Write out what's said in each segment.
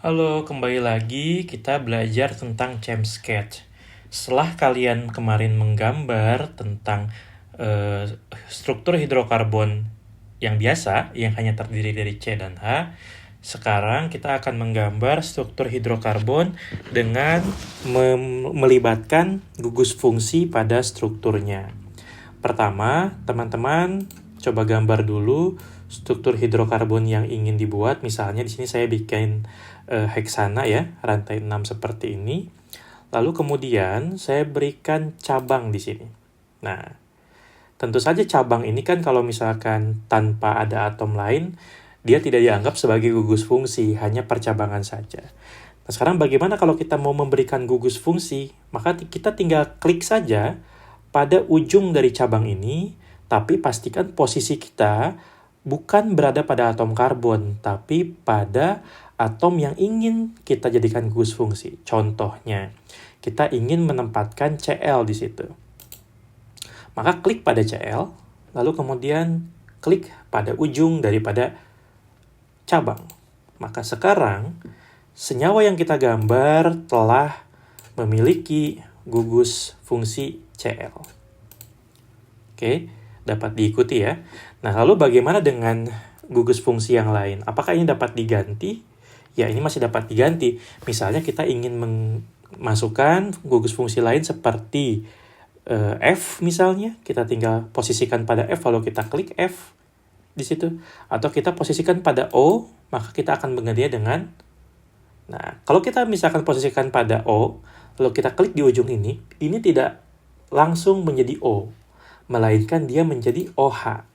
Halo, kembali lagi kita belajar tentang Chem Sketch. Setelah kalian kemarin menggambar tentang struktur hidrokarbon yang biasa, yang hanya terdiri dari C dan H, sekarang kita akan menggambar struktur hidrokarbon dengan melibatkan gugus fungsi pada strukturnya. Pertama, teman-teman coba gambar dulu struktur hidrokarbon yang ingin dibuat. Misalnya di sini saya bikin heksana ya, rantai 6 seperti ini. Lalu kemudian saya berikan cabang di sini. Nah, tentu saja cabang ini kan kalau misalkan tanpa ada atom lain, dia tidak dianggap sebagai gugus fungsi, hanya percabangan saja. Nah, sekarang bagaimana kalau kita mau memberikan gugus fungsi? Maka kita tinggal klik saja pada ujung dari cabang ini, tapi pastikan posisi kita bukan berada pada atom karbon, tapi pada atom yang ingin kita jadikan gugus fungsi. Contohnya, kita ingin menempatkan Cl di situ. Maka klik pada Cl, lalu kemudian klik pada ujung daripada cabang. Maka sekarang, senyawa yang kita gambar telah memiliki gugus fungsi Cl. Oke, dapat diikuti ya. Nah, lalu bagaimana dengan gugus fungsi yang lain? Apakah ini dapat diganti? Ya, ini masih dapat diganti. Misalnya kita ingin memasukkan gugus fungsi lain seperti F misalnya, kita tinggal posisikan pada F lalu kita klik F di situ. Atau kita posisikan pada O, maka kita akan menggantinya dengan. Nah, kalau kita misalkan posisikan pada O, lalu kita klik di ujung ini tidak langsung menjadi O, melainkan dia menjadi OH.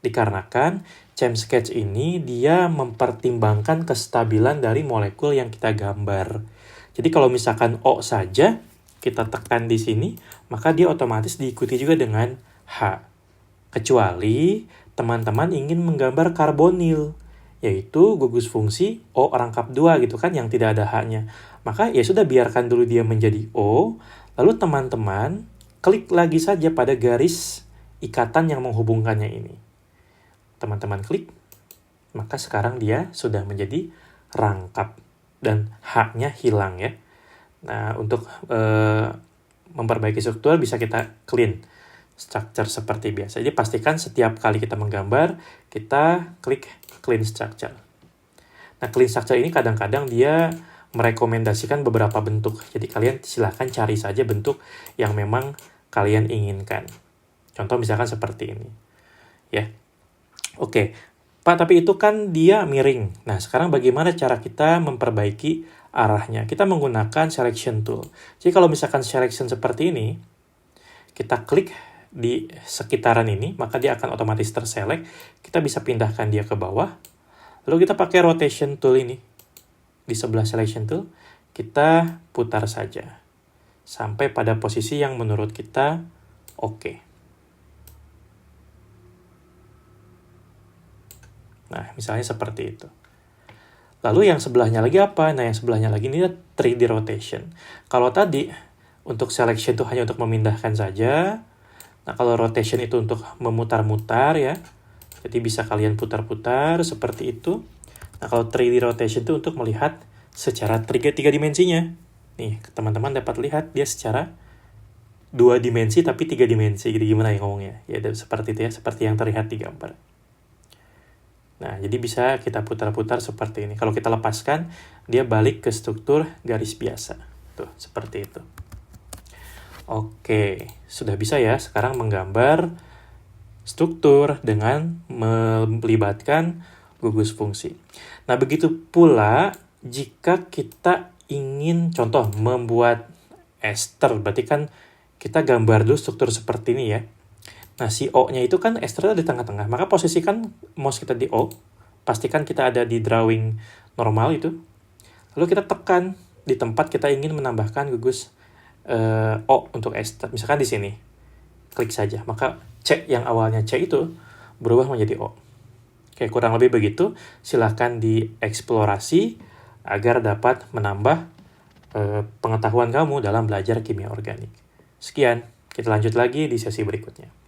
Dikarenakan Chem Sketch ini dia mempertimbangkan kestabilan dari molekul yang kita gambar. Jadi kalau misalkan O saja kita tekan di sini, maka dia otomatis diikuti juga dengan H. Kecuali teman-teman ingin menggambar karbonil, yaitu gugus fungsi O rangkap 2 gitu kan, yang tidak ada H-nya. Maka ya sudah, biarkan dulu dia menjadi O, lalu teman-teman klik lagi saja pada garis ikatan yang menghubungkannya ini. Teman-teman klik, maka sekarang dia sudah menjadi rangkap dan H-nya hilang ya. Nah, untuk memperbaiki struktur bisa kita clean structure seperti biasa. Jadi pastikan setiap kali kita menggambar, kita klik clean structure. Nah, clean structure ini kadang-kadang dia merekomendasikan beberapa bentuk. Jadi kalian silahkan cari saja bentuk yang memang kalian inginkan. Contoh misalkan seperti ini. Ya. Oke, Pak, tapi itu kan dia miring. Nah, sekarang bagaimana cara kita memperbaiki arahnya? Kita menggunakan selection tool. Jadi kalau misalkan selection seperti ini, kita klik di sekitaran ini, maka dia akan otomatis terselect. Kita bisa pindahkan dia ke bawah. Lalu kita pakai rotation tool ini. Di sebelah selection tool, kita putar saja. Sampai pada posisi yang menurut kita oke. Nah, misalnya seperti itu. Lalu yang sebelahnya lagi apa? Nah, yang sebelahnya lagi ini 3D rotation. Kalau tadi untuk selection itu hanya untuk memindahkan saja. Nah, kalau rotation itu untuk memutar-mutar ya. Jadi bisa kalian putar-putar seperti itu. Nah, kalau 3D rotation itu untuk melihat secara tiga dimensinya. Nih, teman-teman dapat lihat dia secara 2 dimensi tapi 3 dimensi. Jadi gimana ya ngomongnya? Ya, seperti itu ya, seperti yang terlihat di gambar. Nah, jadi bisa kita putar-putar seperti ini. Kalau kita lepaskan, dia balik ke struktur garis biasa. Tuh, seperti itu. Oke, sudah bisa ya sekarang menggambar struktur dengan melibatkan gugus fungsi. Nah, begitu pula jika kita ingin contoh membuat ester, berarti kan kita gambar dulu struktur seperti ini ya. Nah, si O-nya itu kan ester di tengah-tengah. Maka posisikan mouse kita di O. Pastikan kita ada di drawing normal itu. Lalu kita tekan di tempat kita ingin menambahkan gugus O untuk ester. Misalkan di sini. Klik saja. Maka C yang awalnya C itu berubah menjadi O. Oke, kurang lebih begitu. Silahkan dieksplorasi agar dapat menambah pengetahuan kamu dalam belajar kimia organik. Sekian. Kita lanjut lagi di sesi berikutnya.